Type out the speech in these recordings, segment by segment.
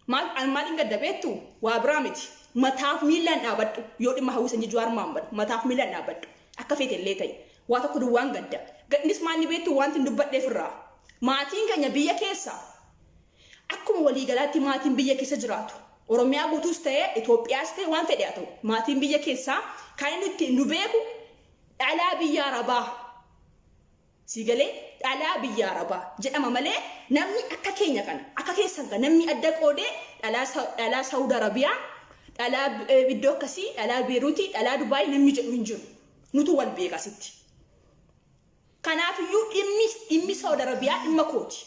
maal hin gaddabeettu waa biraa miti mataaf miilaan dhaabadhu yoo dhimma hawwisanii Jawaar Mohaammed mataaf miilaan dhaabadhu akka feete illee ta'e waa tokko duwwaan gadda gadnis maal ni beektu wanti hin dubbadheef irraa maatiin keenya biyya keessa akkuma waliigalaatti maatiin biyya keessa jiraatu Oromiyaa guutuus ta'e Itoophiyaas ta'e waan fedhe haa ta'u maatiin biyya keessaa kan inni ittiin nu beeku dhalaa biyya Arabaa sigalee dhalaa biyya Arabaa jedhama malee namni akka keenya kana akka keessan kan namni adda qoodee dhalaa Saudi Arabiyaa dhalaa iddoo akkasii dhalaa Beeruutii dhalaa Dubaay namni jedhu hin jiru nutu wal beekasitti kanaafiyyuu dhimmi Saudi Arabiyaa dhimma kooti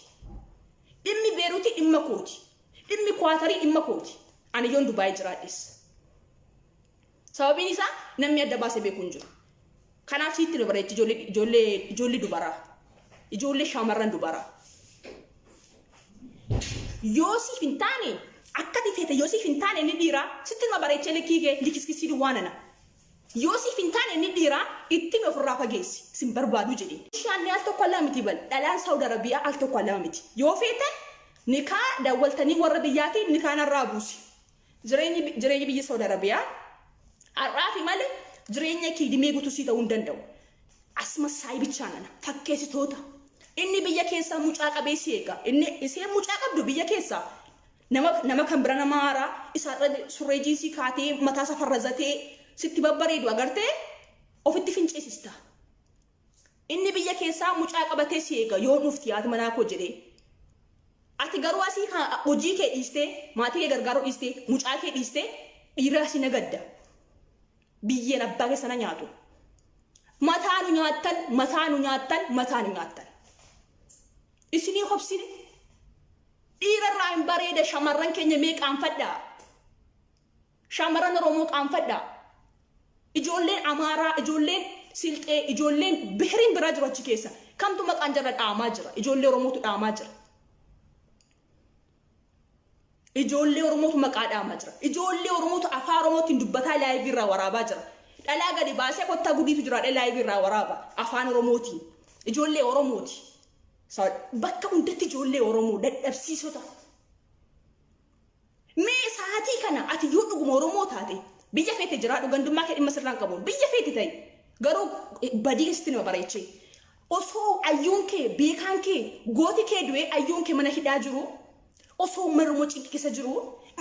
dhimmi Beeruutii dhimma kooti dhimmi Kwaatarii dhimma kooti ani yoon Dubaay jiraadhis sababiin isaa namni adda baasee beeku hin jiru kanaaf sitti dabareechi ijoollee dubaraa ijoollee shamarran dubaraa Yoosif hin taane akkati feete Yoosif hin taane ni dhiiraa sitti ma bareechee likkii likiskisii duwwaanana Yoosif hin taane ni dhiiraa itti ofirraa fageessi sin barbaadu jedhee shaanni al tokko lama miti bal dhalaan Saudi Arabiyaa al tokko lama miti yoo feetan nikaa dawwaltanii warra biyyaatii nikaa narraa buusi jireenyi biyya Saudi Arabiyaa arraafi malee jireenya kee dimee guutuu si ta'uu hin danda'u asma saayibichaa nana fakkeessitoota inni biyya keessaa mucaa qabeessi eega inni isee mucaa qabdu biyya keessaa nama kan bira nama haaraa isaa surree jiisii kaatee mataa safarrazatee sitti babbareedu agartee ofitti finceessista inni biyya keessaa mucaa qabatee si eega yoo dhufti ati manaa koo jedhee ati garuu asii hojii kee dhiistee maatii kee gargaaruu dhiistee mucaa kee dhiistee dhiira asii nagadda biyyeen abbaa keessa na nyaatu mataanu nyaattan isinii hobsine dhiira irraa hin bareeda shamarran keenya mee qaanfadhaa shamarran Oromoo qaanfadhaa ijoolleen Amaaraa ijoolleen Silxee ijoolleen Bihiriin biraa jiru achi keessa kamtu maqaan jara dhaamaa jira ijoollee Oromootu dhaamaa jira ijoollee Oromootu maqaa dhaamaa jira ijoollee Oromootu afaan Oromootiin dubbataa laayivii irraa waraabaa jira dhalaa gadi baasee kottaa gudiitu jira laayivii irraa waraaba afaan Oromootiin ijoollee Oromooti bakka hundatti ijoollee Oromoo dadhabsiisota mee saatii kana ati yoo dhuguma Oromoo taate biyya feete jiraadhu gandummaa kee dhimma sirraan qabuun biyya feete ta'e garuu badii keessatti nama bareechee osoo ayyuun kee beekaan kee gooti kee du'ee ayyuun kee mana hidhaa jiru osoo Oromoo cinqi keessa jiru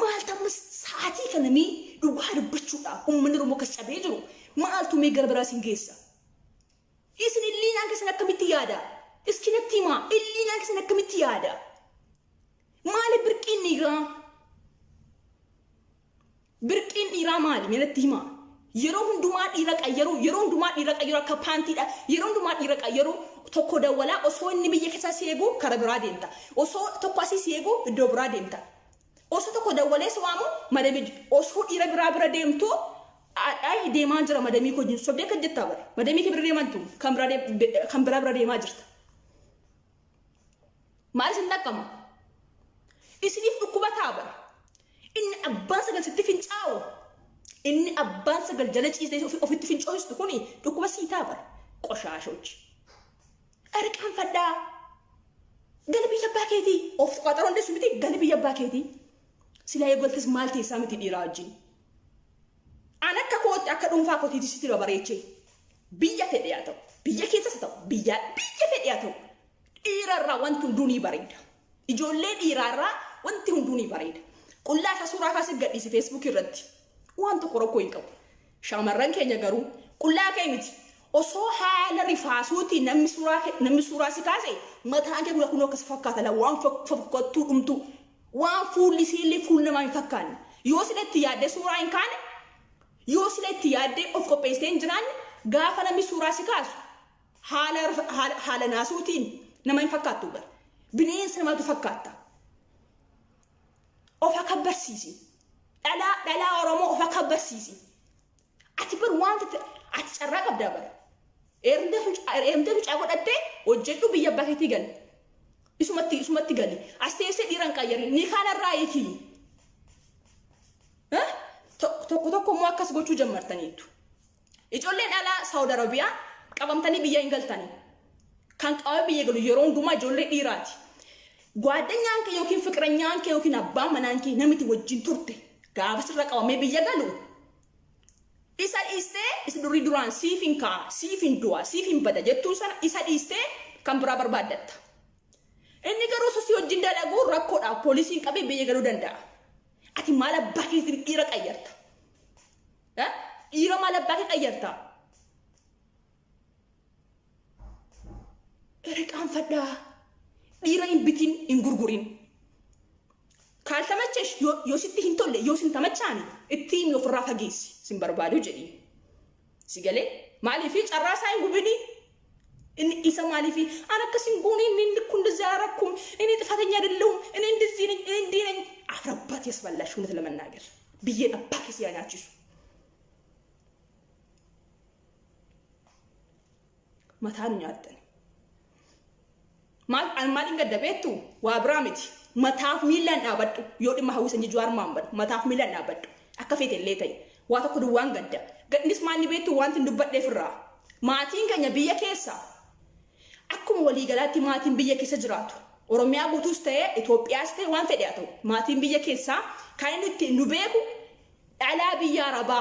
maaltu amma saatii kana mee dhugaa dubbachuudhaaf uummanni Oromoo kas cabee jiru maaltu mee gara biraas hin geessa isin illiinaan keessan akkamitti yaada iskinatti himaa illiinaan keessan akkamitti yaada maali birqiin dhiiraa maali meelatti himaa yeroo hundumaa dhiira qayyaru akka paantiidha yeroo hundumaa dhiira qayyaru tokko dawwalaa osoo inni biyya keessa seegu kara biraa deemta osoo tokko asii seegu iddoo biraa deemta osoo tokko dawwalee waamu madami osoo dhiira biraa bira deemtu ay deemaa jira madamii koo jin sobdee kan jettaa bara madamii kee bira deemantu kan biraa bira deemaa jirta maal isin dhaqqama isiniif dhukkuba taabara inni abbaan sagal sitti fincaa'u inni abbaan sagal jala ciisee ofitti fincoostu kuni dhukkuba sii taabara qoshaashochi arqaan faddaa gala biyya abbaa keetii of qaxaroon deessu miti gala biyya abbaa keetii silaa eegoltis maal teessaa miti dhiiraa wajjin an akka kootti akka dhuunfaa kootiitti sitti bareechee biyya fedhe haa ta'u biyya keessas ta'u biyya fedhe haa ta'u dhiirarraa wanti hunduu ni bareeda ijoollee dhiiraarraa wanti hunduu ni bareeda qullaa akka suuraa kaasee gadhiise Facebook irratti waan tokko rakkoo hin qabu shamarran keenya garuu qullaa kee miti osoo haala rifaasuuti namni suuraa si kaase mataan kee kunoo akkas fakkaata la waan fakkattuu dhumtu waan fuulli siillee fuul namaa hin fakkaanne yoo siletti yaadde suuraa hin kaane yoo siletti yaadde of qopheessitee hin jiraanne gaafa namni suuraa si kaasu haala naasuutiin nama hin fakkaattu bara bineensa namaatu fakkaata of akka barsiisi dhalaa Oromoo of akka barsiisi ati bar wanta ati carraa qabdaa bara eemte fucaa godhattee hojjedhu biyya abbaa keetii gali isumatti gali as teessee dhiiran qayyari ni kanarraa eekii tokko immoo akkas gochuu jammartaniitu ijoolleen dhalaa Saudi Arabiyaa qabamtanii biyya hin galtanii kan qaama biyya galu yeroo hundumaa ijoollee dhiiraati ጓደኛን kee yookiin fiqiranyaan kee yookiin abbaan manaan kee namiti wajjin turte gaafa sirra qabamee biyya galu isa dhiistee isa durii duraan siifin kaa siifin du'a siifin bada jettuun sana isa dhiistee kan biraa barbaaddatta. Inni garuu sosii wajjin dalaguu rakkoodhaaf poolisiin qabee biyya galuu danda'a. Ati maal abbaa keetiin dhiira qayyarta? Dhiira maal abbaa kee qayyarta? Qaanfadhaa. Dhiira hin bitin hin gurgurin. Kaaltamachesh yoo sitti hin tolle yoo sin tamachaani ittiin yoo ofirraa fageessi sin barbaadu jedhi. Si galee maaliif carraa isaa hin gubini? Inni isa maaliif ana akkasin goone inni kun zaarakum inni ጥፋተኛ አይደለሁም እኔ እንደዚህ ነኝ እኔ እንዲህ ነኝ አፍረባት ያስበላሽ እውነት ለመናገር ብዬ አባክስ ያኛችሁ መታን ያጠን ማል እንገደ ቤቱ ወአብራምቲ መታፍ ሚላን አበጡ ዮዲ ማህውስ እንጂ ጁዋር ማንበድ መታፍ ሚላን አበጡ አከፌት ለተይ ዋታ ኩዱ ዋን ገደ ገድንስ ማን ቤቱ ዋንት እንድበደ ፍራ ማቲን ከኛ ብየ ኬሳ አኩም ወሊ ገላቲ ማቲን ብየ ኬሳ ጅራቱ ኦሮሚያ ጉቱስ ተየ ኢትዮጵያስ ተየ ዋን ፈዲያቱ ማቲን ብየ ኬሳ ካይንቲ ኑቤኩ ዳላ ብያ ረባ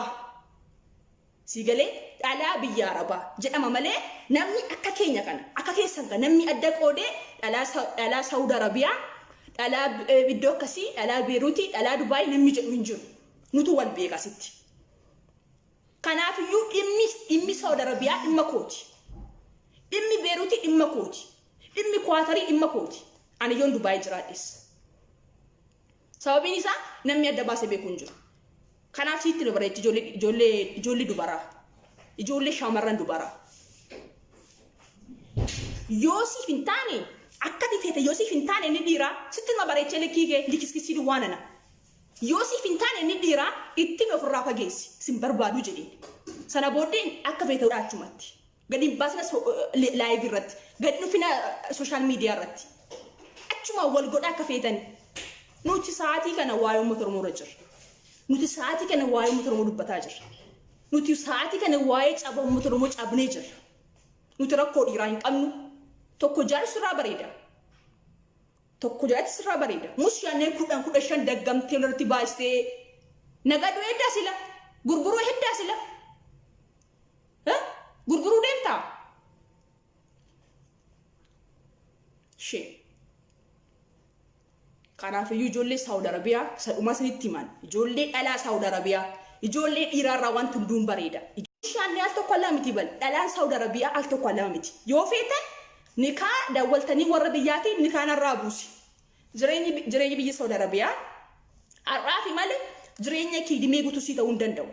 ሲገሌ ዳላ ብያ ረባ ጀማ መለ namni akka keenya kana akka keessan kana namni adda qoode dhala Saudi Arabia dhala iddoo akkasii dhala Beeruuti dhala Dubai namni jedhu hin jiru nutu wal beeka sitti kanaaf iyyuu dhimmi Saudi Arabia dhimma kooti dhimmi Beeruuti dhimma kooti dhimmi Qaatarii dhimma kooti ani yoon Dubai jiraadhis sababiin isaa namni adda baasee beeku hin jiru kanaaf sitti dabareechi ijoollee dubaraa ijoollee shamarran dubaraa Yosif intane akkati fete Yosif intane ni dira sitti ma bareeche lekige likiskisi duwanana Yosif intane ni dira itti me furra fageesi sim barbaadu jedhi sana boodin akka fete udachumatti gadi basna live irratti gadi nufina social media irratti achuma wal goda akka fetani nuti saati kana waayo motor mo rajir nuti saati kana waayo motor mo dubbata jir nuti saati kana waayo cabo motor mo cabne jir nuti rakko dira hin qabnu tokko jaal sirraa bareeda musyaanee kudhan shan daggamtee lorti baastee nagadu heddaa sila gurguruu heddaa sila gurguruu deemtaa shee kanaaf iyyuu ijoollee Saudi Arabiyaa sadhuma sinitti himan ijoollee dhalaa Saudi Arabiyaa ijoollee dhiiraarraa wanti hunduun bareeda musyaanee al tokko lama miti bal dhalaan Saudi Arabiyaa al tokko lama miti yoo feetan nika dawaltani warra biyyati nika naraabusi jireenyi biyya Saudi Arabia arraafi male jireenya ki dime gutu si ta'uu danda'u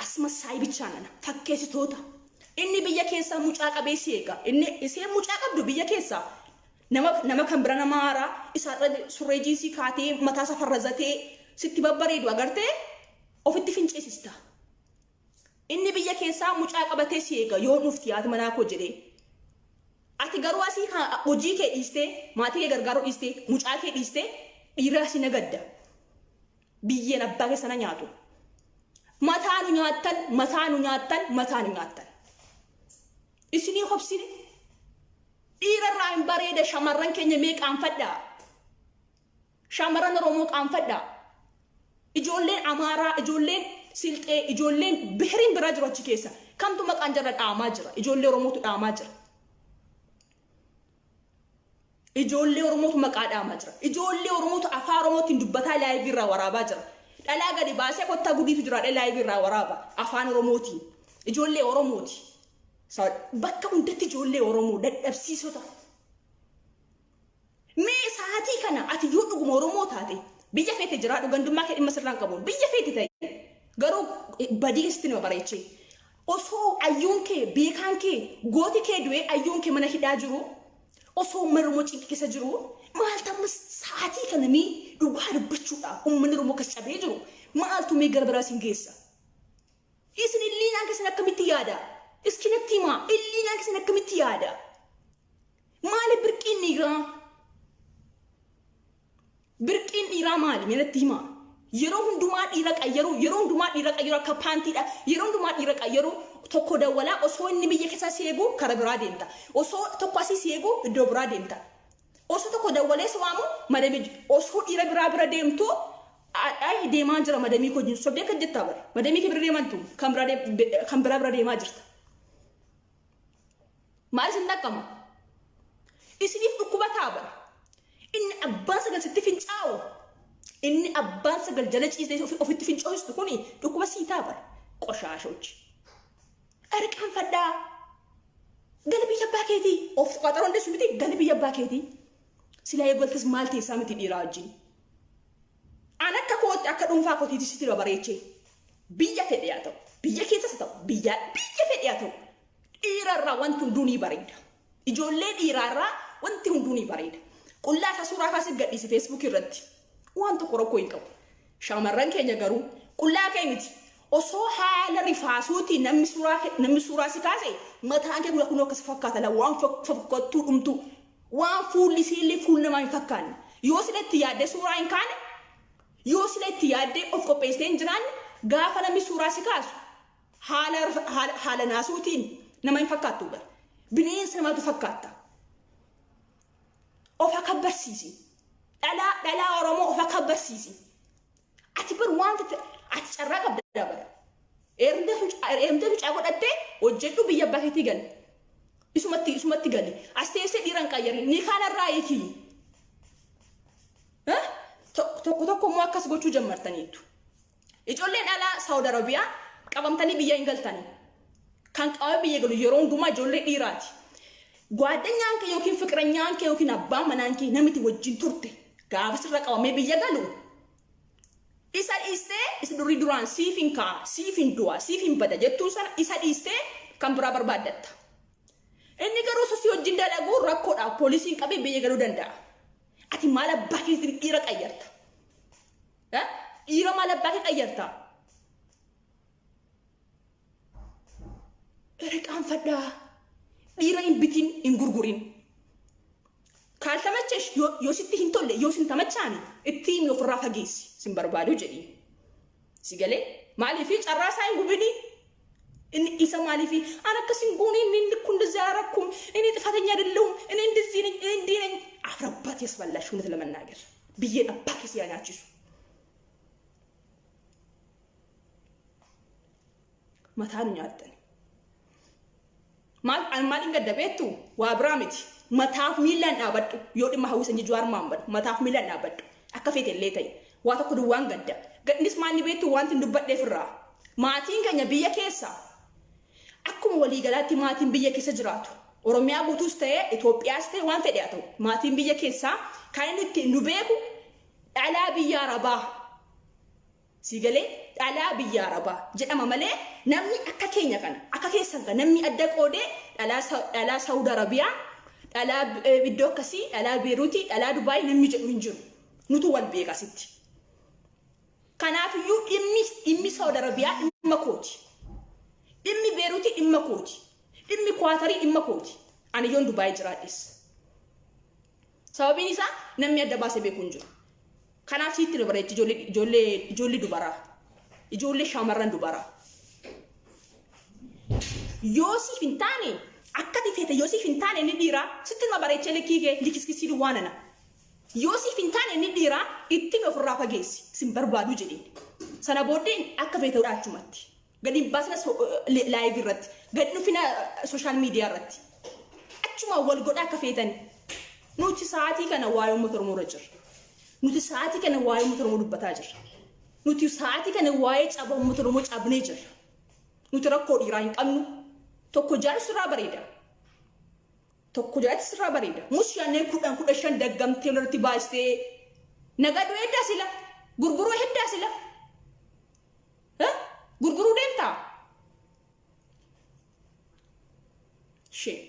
asma saay bicha nana fakkeessitoota inni biyya keessa mucaa qabeessi eega inni isee mucaa qabdu biyya keessa nama kan bira nama haaraa isa surree jiisii kaatee mataa safarrazatee sitti babbareedu agartee ofitti finceesista inni biyya keessa mucaa qabatee si eega yoo nufti yaati manaa koo jedhee ati garuu asii hojii kee dhiistee maatii kee gargaaruu dhiistee mucaa kee dhiistee dhiira asii nagadda biyyeen abbaa keessa na nyaatu mataanu nyaattan isinii hobsine dhiira irraa hin bareeda shamarran keenya mee qaanfadhaa shamarran Oromoo qaanfadhaa ijoolleen Amaaraa ijoolleen Silxee ijoolleen Bihiriin biraa jiru achi keessa kamtu maqaan jarra dhaamaa jira ijoollee Oromootu dhaamaa jira ijoollee Oromootu maqaa dhaamaa jira ijoollee Oromootu afaan Oromootiin dubbataa live irraa waraabaa jira dhalaa gadi baasee kottaa gudiitu jira live irraa waraaba afaan Oromootiin ijoollee Oromooti bakka hundatti ijoollee Oromoo dadhabsiisota mee saatii kana ati yoo dhuguma Oromoo taate biyya feete jira dhugandummaa kee dhimma sirraan qabuun biyya feete ta'e garuu badii keessatti nama bareechee osoo ayyuun kee beekaan kee gooti kee du'ee ayyuun kee mana hidhaa jiru osoo Oromoo cinqi keessa jiru maaltu saatii kana mee dhugaa dubbachuudhaaf uummanni Oromoo kas cabee jiru maaltu mee gara biraas hin geessa isin illiinaan keessan akkamitti yaada iskinatti himaa illiinaan keessan akkamitti yaada maali birqiin dhiiraa maali meelatti himaa yeroo hundumaa dhiira qayyaru akka paantiidha yeroo hundumaa dhiira qayyaru tokko dawwalaa osoo inni biyya keessa seegu kara biraa deemta osoo tokko asii seegu iddoo biraa deemta Osoo tokko dawwalee waamu madami osoo dhiira bira deemtu ay deemaa jira madamii ko jin sobdee kan jetta bar madamii ke bira deemantu kan bira deemaa jirta maal sin nakama isiniif dhukkubataa bar inni abbaan sagal sitti fincaawu inni abbaan sagal jala ciisee ofitti fincoostu kuni dhukkuba siitaa bar qoshaashochi arqan faddaa galbi yabbaa keetii of qaxaroon desu miti galbi yabbaa keetii sila eegaltis maalti isaa miti dhiiraa wajjin ana akka kooti akka dhuunfaa kootiitti sitti bareechee biyya fedhe yaa ta'u biyya keessas ta'u biyya fedhe yaa ta'u dhiirarraa wanti hunduu ni bareeda ijoollee dhiirarraa wanti hunduu ni bareeda qullaa isa suuraa kaasif gadhiise Facebook irratti waan tokko rakkoo hin qabu shaamarran keenya garuu qullaa kee miti osoo haala rifaasuuti namni suuraa si kaase mataan kee gula kunoo akkas fakkaata la waan fakkattuu dhumtu waan fuulli siillee fuul namaa hin fakkaanne yoo silatti yaadde suuraa hin kaane yoo silatti yaadde of qopheessitee hin jiraanne gaafa namni suuraa si kaasu haala naasuutiin nama hin fakkaattu bara bineensa namaatu fakkaata of akka barsiisi dhalaa Oromoo of akka barsiisi ati bar wanta ati carraa qabda bara eerumteetu caa godhattee hojjedhu biyya abbaa keetii galle isumatti galle as teessee dhiiran qayyarin ni kanarraa eekii tokko immoo akkas gochuu jammartaniitu ijoolleen dhalaa Saawud Arabiyaa qabamtanii biyya hin galtanii kan qaama biyya galu yeroo hundumaa ijoollee dhiiraati ጓደኛን kee yookiin fiqiranyaan kee yookiin abbaan manaan kee namiti wajjin turte gaafa sirra qabamee biyya galu isa dhiistee isa durii duraan siifin du'a siifin bada jettuun sana isa dhiistee kan biraa barbaaddatta inni garuu sosii wajjin dalaguu rakkoodhaaf poolisiin qabee biyya galuu danda'a ati maal abbaa keetiin dhiira qayyarta dhiira maal abbaa kee qayyarta erqaan fadhaa dhiira hin bitin hin gurgurin kaaltamachesh yoo sitti hin tolle yoo sin tamachaani ittiin ofirraa fageessi sin barbaadu jedhi si galee maaliifi carraa isaa hin gubini inni isa maaliifi ana akkasin goone inni kun dዛራኩም እኔ ጥፋተኛ አይደለሁም እኔ እንደዚህ ነኝ እኔ እንዲህ ነኝ አፍረባት ያስበላሽ እውነት ለመናገር ብዬ አባክስ ያናችሱ መታኑኝ አጠን ማል እንገደበቱ ዋብራምቲ መታፍ ሚላን አበዱ ዮዲ ማህውሰኝ ጅዋር ማንበድ መታፍ ሚላን አበዱ አከፌት ለታይ ዋተኩ ድዋን ገደ ገድንስ ማን ቤቱ ዋንት እንድበደ ፍራ ማቲን ከኛ ብየ ኬሳ አኩም ወሊ ገላቲ ማቲን ብየ ኬሳ ጅራቱ ኦሮሚያ ጉቱስ ተየ ኢትዮጵያስ ተየ ዋን ፈዲያቱ ማቲን ብየ ኬሳ ካይንቲ ኑቤኩ ዳላ ብያ ረባ ሲገሌ ዳላ ብያ ረባ ጀደማ መለ ነሚ አከኬኛ ከነ አከኬሰን ከነ ነሚ አደቆዴ ዳላ ሳውዲ አረቢያ ዳላ ቢዶከሲ ዳላ ቤሩቲ ዳላ ዱባይ ነሚ ጀዱ እንጅሩ ኑቱ ወልቤጋ ሲቲ kanaafuu dhimmi Saawud Arabiyaa dhimma kooti dhimmi Beeruuti dhimma kooti dhimmi Kwaatarii dhimma kooti ani yoon Dubaay jiraadhes sababiin isaa namni adda baasee beeku hin jiru kanaaf sitti dabareechi ijoollee dubaraa ijoollee shaamarran dubaraa Yoosif hin taane akkati feete Yoosif hin taane ni dhiiraa sitti dabareechi lekkii likiskisii duwwaanana Yoosif hin taane ni dhiiraa ittiin ofirraa fageessi sin barbaadu jedheen sana booddeen akka feete dhaachumatti gadi baasna live irratti gadi nufina social media irratti achuma wal godha akka feetani nuti sa'aatii kana waa'ee uummata Oromoo irra jirra nuti sa'aatii kana waa'ee uummata Oromoo dubbataa jirra nuti sa'aatii kana waa'ee caba uummata Oromoo cabnee jirra nuti rakkoo dhiiraa hin qabnu tokko jaarsi irraa bareeda tokko jaarsi irraa bareeda musyaanee kudhan shan daggamtee lolatti baastee nagadu heddaa sila gurguruu heddaa sila gurguruu deemtaa shee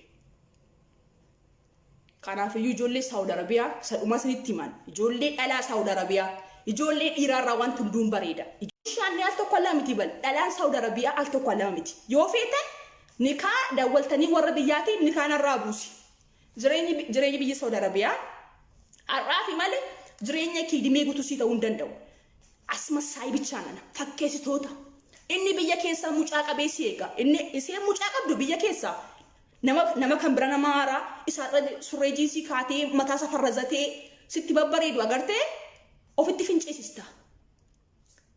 kanaafuu ijoollee Saawud Arabiyaa sadhuma sanitti himan ijoollee dhalaa Saawud Arabiyaa ijoollee dhiiraarraa wanti hunduun bareeda musyaanee al tokko lama miti bal dhalaan Saawud Arabiyaa al tokko lama miti yoo feetan nikaa dawwaltanii warra biyyaatiin nikaa narraa buusi jireenya biyya Saawud Arabiyaa arraafi malee jireenya kiidimee guutuu ta'uu hin danda'u asma saayibichaa nana fakkeessitoota inni biyya keessaa mucaa qabeessi eega inni isee mucaa qabdu biyya keessaa nama kan bira nama haaraa isaarra surree jiinsii kaatee mataa safarrazatee sitti babbareedu agartee ofitti finceessista.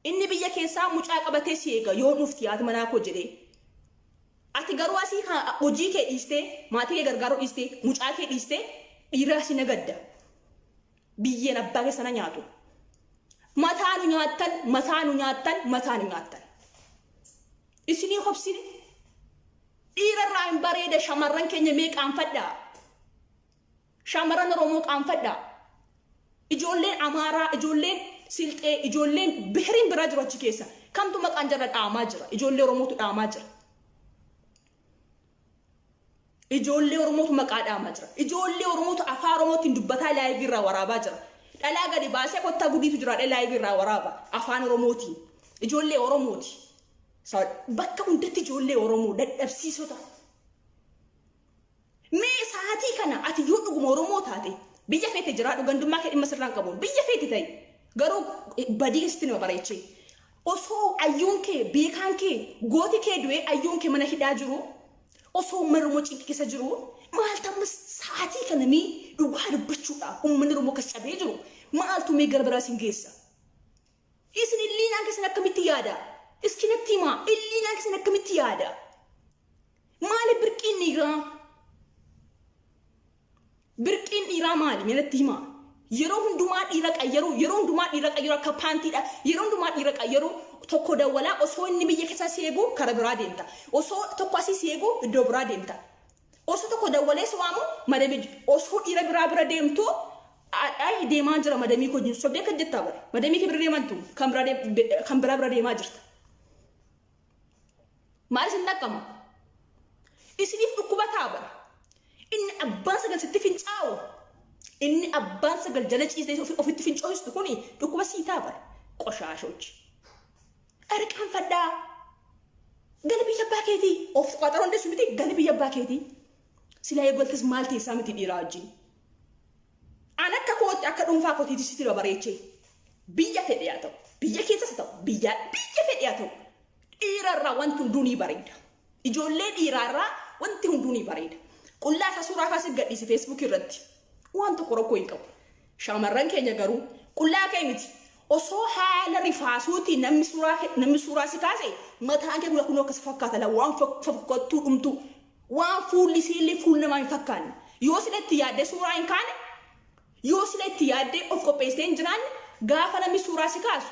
Inni biyya keessaa mucaa qabatee si eega yoo dhufti haati manaa koo jedhee. Ati garuu asii hojii kee dhiistee maatii kee gargaaruu dhiistee mucaa kee dhiistee dhiiraa si nagadda. Biyyeen abbaa keessana nyaatu. Mataanu nyaattan. Isinii hobsine. Dhiira irraa hin bareeda shamarran keenya mee qaanfadhaa. Shamarran Oromoo qaanfadhaa. Ijoolleen Amaaraa, ijoolleen Silxee, ijoolleen Bihiriin biraa jiru achi keessa. Kamtu maqaan jara dhaamaa jira. Ijoollee Oromootu dhaamaa jira. Ijoollee Oromootu maqaa dhaamaa jira. Ijoollee Oromootu afaan Oromootiin dubbataa laayivii irraa waraabaa jira. Dhalaa gadi baasee kottaa gudiitu jira laayivii irraa waraaba afaan Oromootiin. Ijoollee Oromooti. Bakka hundatti ijoollee Oromoo dadhabsiisota. Mee sa'aatii kana ati yoo dhuguma Oromoo taate biyya feete jiraadhu gandummaa kee dhimma sirraan qabuun biyya feete ta'e garuu badii keessatti nama bareechee. Osoo ayyuun kee beekaan kee gooti kee du'ee ayyuun kee mana hidhaa jiru osoo Oromoo cinqi keessa jiru maal ta'us sa'aatii kana mee dhugaa dubbachuudhaaf uummanni Oromoo kas cabee jiru maaltu mee gara biraas hin geessa. Isin illiinaan keessan akkamitti yaada? Iskinatti himaa illiinaan keessan akkamitti yaada? Maali birqiin dhiiraa? Birqiin dhiiraa maali? Meenatti himaa. Yeroo hundumaa dhiira qayyaru akka paantiidha. Yeroo hundumaa dhiira qayyaru tokko dawwalaa osoo inni biyya keessa seegu kara biraa deemta. Osoo tokko asii seegu iddoo biraa deemta. Osoo tokko dawwalee waamu madamii osoo dhiira bira deemtu ay deemaa jira madamii koo jinsu sobdee kan jettaa bara. Madamii kee bira deemantu kan biraa bira deemaa jirta. Maal isin dhaqqama? Isiniif dhukkuba taabara. Inni abbaan sagal sitti fincaa'u. Inni abbaan sagal jala ciisee ofitti fincoostu kuni dhukkuba sii taabara. Qoshaashochi. Arqaan fadhaa. Gala biyya abbaa keetii. Of qaxaroon deessu miti gala biyya abbaa keetii. Silaa eegaltis maal teessaa miti dhiiraa wajjin. An akka kootti akka dhuunfaa kootiitti sitti bareechee. Biyya fedhe haa ta'u. Biyya keessas ta'u. Biyya fedhe haa ta'u. Dhiirarraa wanti hunduu ni bareeda. Ijoollee dhiirarraa wanti hunduu ni bareeda. Qullaa isaa suuraa kaasee gadhiise Facebook irratti. Waan tokko rakkoo hin qabu. Shamarran keenya garuu qullaa kee miti. Osoo haala rifaasuutiin namni suuraa si kaase mataan kee kunoo akkas fakkaata la waan fakkattuu dhumtu waan fuulli siillee fuul namaa hin fakkaanne. Yoo sila itti yaadde suuraa hin kaane yoo sila itti yaadde of qopheessitee hin jiraanne gaafa namni suuraa si kaasu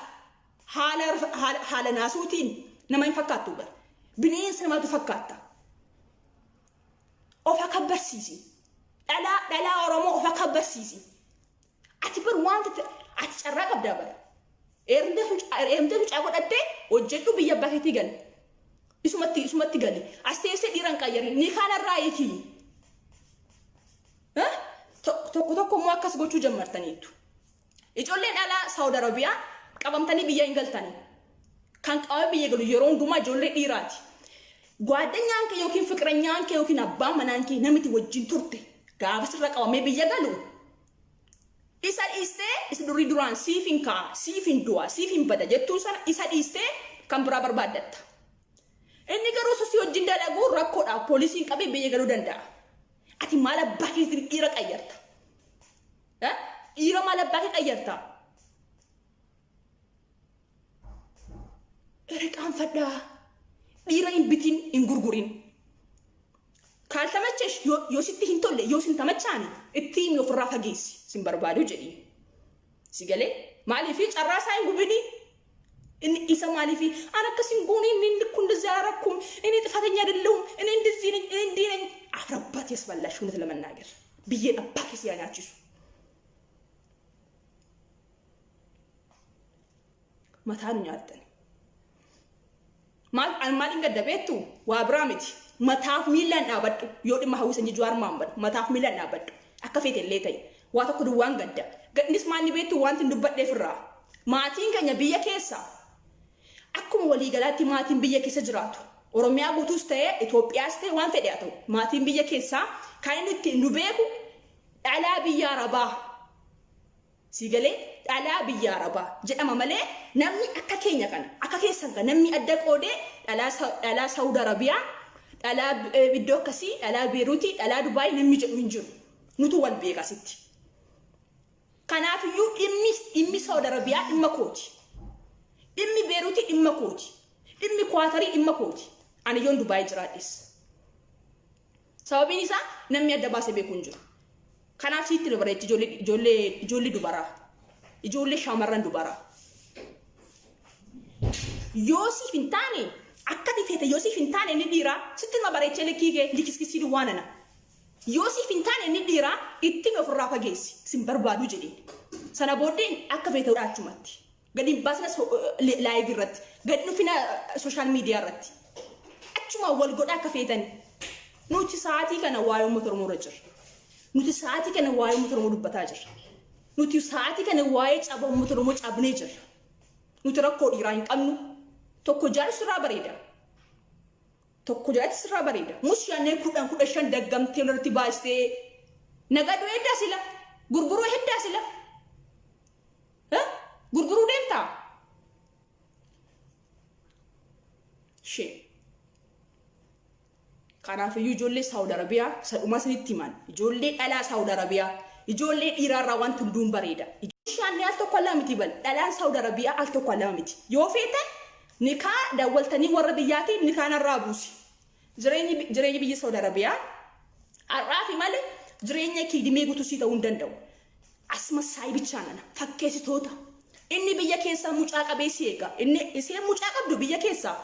haala naasuutiin nama hin fakkaattu bara. Bineensa namaatu fakkaata. Of akka barsiisi. Dhalaa Oromoo of akka barsiisi. Ati bar wanta ati carraa qabdaa bara. Eerumteetu caa godhattee hojjedhu biyya abbaa keetii gali. Isumatti gali. As teessee dhiiran qayyari. Ni kaanarraa eekii. Tokko immoo akkas gochuu jammartaniitu. Ijoolleen dhalaa Saawud Arabiyaa qabamtanii biyya hin galtanii. Kan qabame biyya galu yeroo hundumaa ijoollee dhiiraati. Gwaadanyaan kee yookiin fiqiranyaan kee yookiin abbaan manaan kee namatti wajjin turte gaafa sirra qabamee biyya galu. Isa dhiistee isa durii duraan siif hin kaa, siif hin du'a, siif hin bada jettuun sana isa dhiistee kan biraa barbaaddatta. Inni garuu sosii wajjin dalagu rakkoodhaaf poolisiin qabee biyya galuu danda'a. Ati maal abbaa keetiin dhiira qayyarta? Dhiira maal abbaa kee qayyarta? Erqaan fadhaa. Dhiira hin bitin hin gurgurin. Kaal tamacheesh yoo sitti hin tolle yoo sin tamachaani ittiin ofirraa fageessi sin barbaadu jedhi. Si galee maaliif carraa isaa hin gubini? Inni isa maaliif an akkasin goone inni kun dazarakum inni ጥፋተኛ አይደለሁም እኔ እንደዚህ ነኝ እኔ እንዲህ ነኝ አፍረባት ያስበላሽ እውነት ለመናገር ብዬ አባክስ ያኛችሱ መታን ያጠን ማል እንገደ ቤቱ ወአብራምቲ መታፍ ሚላን አበዱ ዮዲ ማህውሰኝ ጁዋር ማንበድ መታፍ ሚላን አበዱ አከፌት ለታይ ዋተኩ ድዋን ገደ ገንዲስ ማኒ ቤቱ ዋንት እንድበደ ፍራ ማቲን ከኛ ብየ ኬሳ አኩም ወሊ ገላቲ ማቲን ብየ ኬሳ ጅራቱ ኦሮሚያ ጉቱስ ተየ ኢትዮጵያስ ተየ ዋን ፈዲያቱ ማቲን ብየ ኬሳ ካይንቲ ኑቤኩ ዳላ ብያ ረባ ሲገሌ ዳላ ብያ ረባ ጀማ መለ ነምኒ አከ ኬኛ ከነ አከ ኬሰን ከነ ነምኒ አደቆዴ ዳላ ሳውዲ አረቢያ dhala iddoo akkasii dhala Beeruutii dhala Dubaay namni jedhu hin jiru nutu wal beeka sitti. Kanaafiyyuu dhimmi Saudi Arabiyaa dhimma kooti. Dhimmi Beeruutii dhimma kooti. Dhimmi Kwaatarii dhimma kooti. Ani yoon Dubaay jiraadhes. Sababiin isaa namni adda baasee beeku hin jiru. Kanaaf sitti dabareechi ijoollee dubaraa. Ijoollee shaamarran dubaraa. Yoosif hin taane akkati feete Yoosif hin taane ni dhiiraa sitti ma bareechee lekkii likiskisii duwwaanana. Yoosif hin taane ni dhiiraa ittiin ofirraa fageessi sin barbaadu jedheen. Sana booddeen akka feete achumatti. Gadi baasna live irratti. Gadi dhufina social media irratti. Achuma wal godha akka feetani. Nuti sa'aatii kana waa'ee uummata Oromoo irra jirra. Nuti sa'aatii kana waa'ee uummata Oromoo dubbataa jirra. Nuti sa'aatii kana waa'ee caba uummata Oromoo cabnee jirra. Nuti rakkoo dhiiraa hin qabnu. Tokko jaarsi sirraa bareeda. Tokko jaarsi sirraa bareeda. Musyaanee 15 daggamtee lolatti baastee nagadoo heddaa sila. Gurguruu heddaa sila. Gurguruu deemtaa? Shee. Kanaafiyyuu ijoollee Saudi Arabiyaa sadhuma sanitti himan. Ijoollee dhalaa Saudi Arabiyaa. Ijoollee dhiiraarraa waan hunduun bareeda. Musyaanee al tokko lama miti bal. Dhalaan Saudi Arabiyaa al tokko lama miti. Yoo feetan nikaa daawwaltanii warra biyyaatiin nikaan irraa buusi. Jireenyi biyya Saudi Arabiyaa har'aafi malee jireenya kiidimee guutusii ta'uu hin danda'u. Asuma saayibichaa nana fakkeessitoota. Inni biyya keessaa mucaa qabeessi eega. Inni isee mucaa qabdu biyya keessaa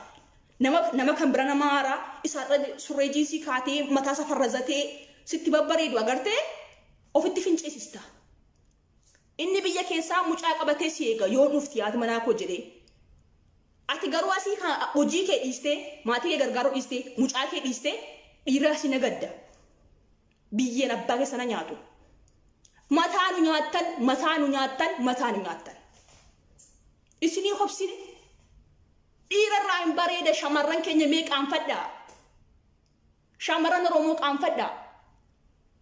nama kan bira nama haaraa isaarra surree jiisii kaatee mataa safarrazatee sitti babbareedu agartee ofitti finceessista. Inni biyya keessaa mucaa qabatee si eega yoo dhufti haati manaa koo jedhee. Ati garuu asii hojii kee dhiistee maatii kee gargaaruu dhiistee mucaa kee dhiistee dhiiraa si nagadda. Biyyeen abbaa keessa na nyaatu. Mataanu nyaattan. Isinii hobsine. Dhiirarraa hin bareeda shamarran keenya mee qaanfadhaa. Shamarran Oromoo qaanfadhaa.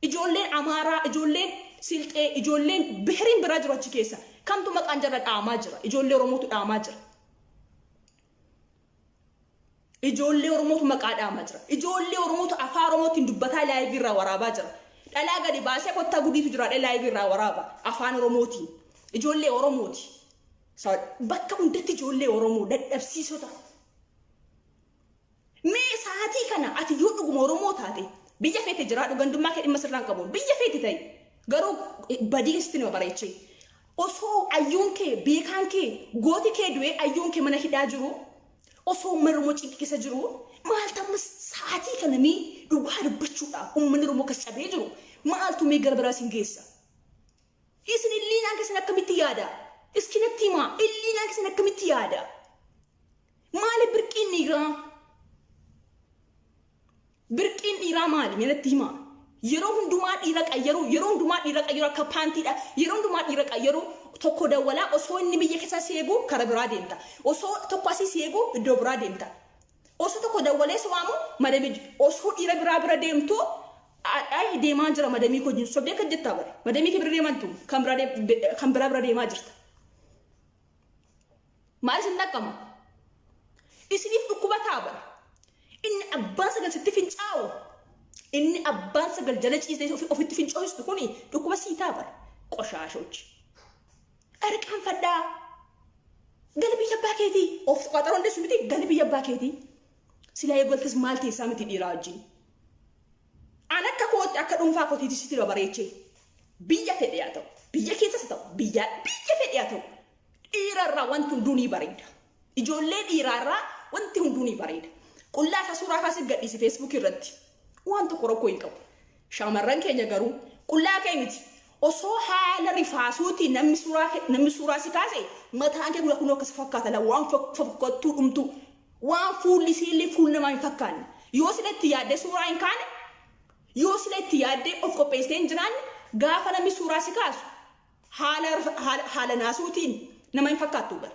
Ijoolleen Amaaraa, ijoolleen Silxee, ijoolleen Bihiriin biraa jiru achi keessa. Kamtu maqaan jarra dhaamaa jira. Ijoollee Oromootu dhaamaa jira. Ijoollee Oromootu maqaa dhaamaa jira. Ijoollee Oromootu afaan Oromootiin dubbataa live irraa waraabaa jira. Dhalaa gadi baasee kottaa gudiitu jira live irraa waraaba afaan Oromootiin. Ijoollee Oromooti. Bakka hundatti ijoollee Oromoo dadhabsiisota. Mee sa'aatii kana ati yoo dhuguma Oromoo taate biyya feete jira dhugandummaa kee dhimma sirraan qabuun biyya feete ta'e garuu badiisti nama bareechee. Osoo ayyuun kee beekaan kee gooti kee du'ee ayyuun kee mana hidhaa jiru. Osoo Oromoo cinqisa jiru maaltu amma sa'aatii kana mee dhugaa dubbachuudhaaf uummanni Oromoo kas cabee jiru maaltu mee gara biraas hin geessa. Isin illiinaan keessan akkamitti yaada? Iskinatti himaa illiinaan keessan akkamitti yaada? Maali birqiin dhiiraa? Birqiin dhiiraa maali? Meenatti himaa. Yeroo hundumaa dhiira qayyaru akka paantiidha. Yeroo hundumaa dhiira qayyaru tokko dawwalaa osoo inni biyya keessa seegu kara biraa deemta. Osoo tokko asii seegu iddoo biraa deemta. Osoo tokko dawwalee waamu madamii osoo dhiira bira deemtu ay deemaa jira madamii koo jinsu sobdee kan jettaa bare. Madamii kee bira deemantu kan bira deemaa jirta. Maal isin dhaqqama? Isiniif dhukkuba taabara. Inni abbaan sagal sitti fincaa'u. Inni abbaan sagal jala ciisee ofitti fincoostu kuni dhukkuba sii taabara. Qoshaashochi. Arqaan faddaa. Gala biyya abbaa keetii. Of qaxaroon deessu miti gala biyya abbaa keetii. Silaa eegaltis maal teessaa miti dhiiraa wajjin. An akka kootti akka dhuunfaa kootiitti sitti bareechee. Biyya fedhe haa ta'u. Biyya keessas ta'u. Biyya fedhe haa ta'u. Dhiirarraa wanti hunduu ni bareeda. Ijoollee dhiirarraa wanti hunduu ni bareeda. Qullaa isaa suuraa kaasif gadhiisi Facebook irratti. Waan tokko rakkoo hin qabu. Shaamarran keenya garuu qullaa kee miti. Osoo haala rifaasuutiin namni suuraa si kaase mataan kee kunoo akkas fakkaata la waan fakkattuu dhumtu waan fuulli siillee fuul namaa hin fakkaanne. Yoo sila itti yaadde suuraa hin kaane yoo sila itti yaadde of qopheessitee hin jiraanne gaafa namni suuraa si kaasu haala naasuutiin nama hin fakkaattu bara.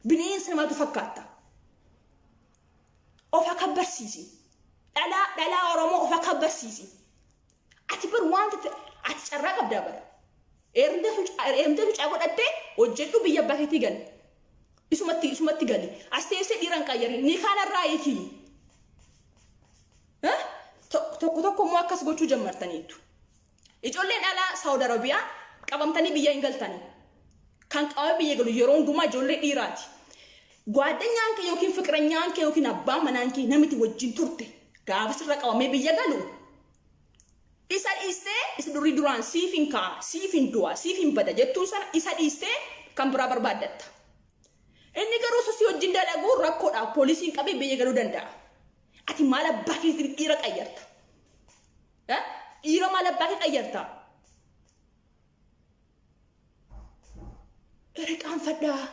Bineensa namaatu fakkaata. Of akka barsiisi. Dhalaa Oromoo of akka barsiisi. Ati bar wanta ati carraa qabdaa bara. Eerumteetu caa godhattee hojjedhu biyya abbaa keetii gali. Isumatti gali. As teessee dhiiraan qayyari. Ni kaanarraa eekii. tokko immoo akkas gochuu jammartaniitu. Ijoolleen alaa Saudi Arabiyaa qabamtanii biyya hin galtanii. Kan qabame biyya galu yeroo hundumaa ijoollee dhiiraati. Gwaadanyaan kee yookiin fiqiranyaan kee yookiin abbaan manaan kee namatti wajjin turte gaafa sirra qabamee biyya galu. Isa dhiistee isa durii duraan siifin kaa, siifin du'a, siifin bada jettuun sana isa dhiistee kan biraa barbaaddatta. Inni garuu sosii wajjin dalagu rakkoodha poolisiin qabee biyya galuu danda'a. Ati maal abbaa keetiin dhiira qayyarta? Dhiira maal abbaa kee qayyarta? Qaanfadhaa.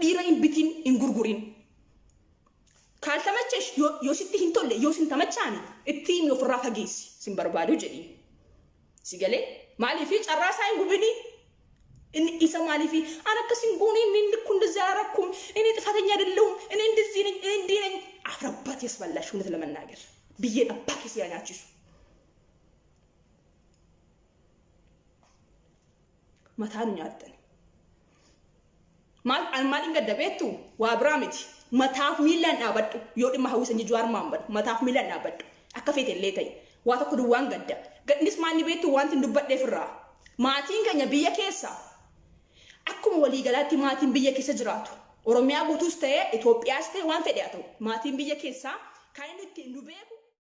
Dhiira hin bitin hin gurgurin. Kaal tamacheesh yoo sitti hin tolle yoo sin tamachaani itti himi ofirraa fageessi sin barbaadu jedhi. Si galee maaliifi carraa isaa hin gubini? Inni isa maaliifi an akkasin goone inni kun dazarakum inni ጥፋተኛ አይደለሁም እኔ እንደዚህ ነኝ እኔ እንዲህ ነኝ አፍረባት ያስበላሽ እውነት ለመናገር ብዬ አባክ ሲያናችሱ መታን ያጠን ማል እንገደበቱ ወአብራምቲ መታፍ ሚላን አበዱ ዮዲ ማህውሰኝ ጁዋር ማንበድ መታፍ ሚላን አበዱ አከፈት የለታይ ዋተኩ ድዋን ገደ ገንዲስ ማኒ ቤቱ ዋንት እንድበደ ፍራ ማቲን ከኛ ብየ ኬሳ akkuma walii galaatti maatiin biyya keessa jiraatu Oromiyaa guutuus ta'e Itoophiyaas ta'e waan fedhe haa ta'u maatiin biyya keessaa kan inni ittiin nu beeku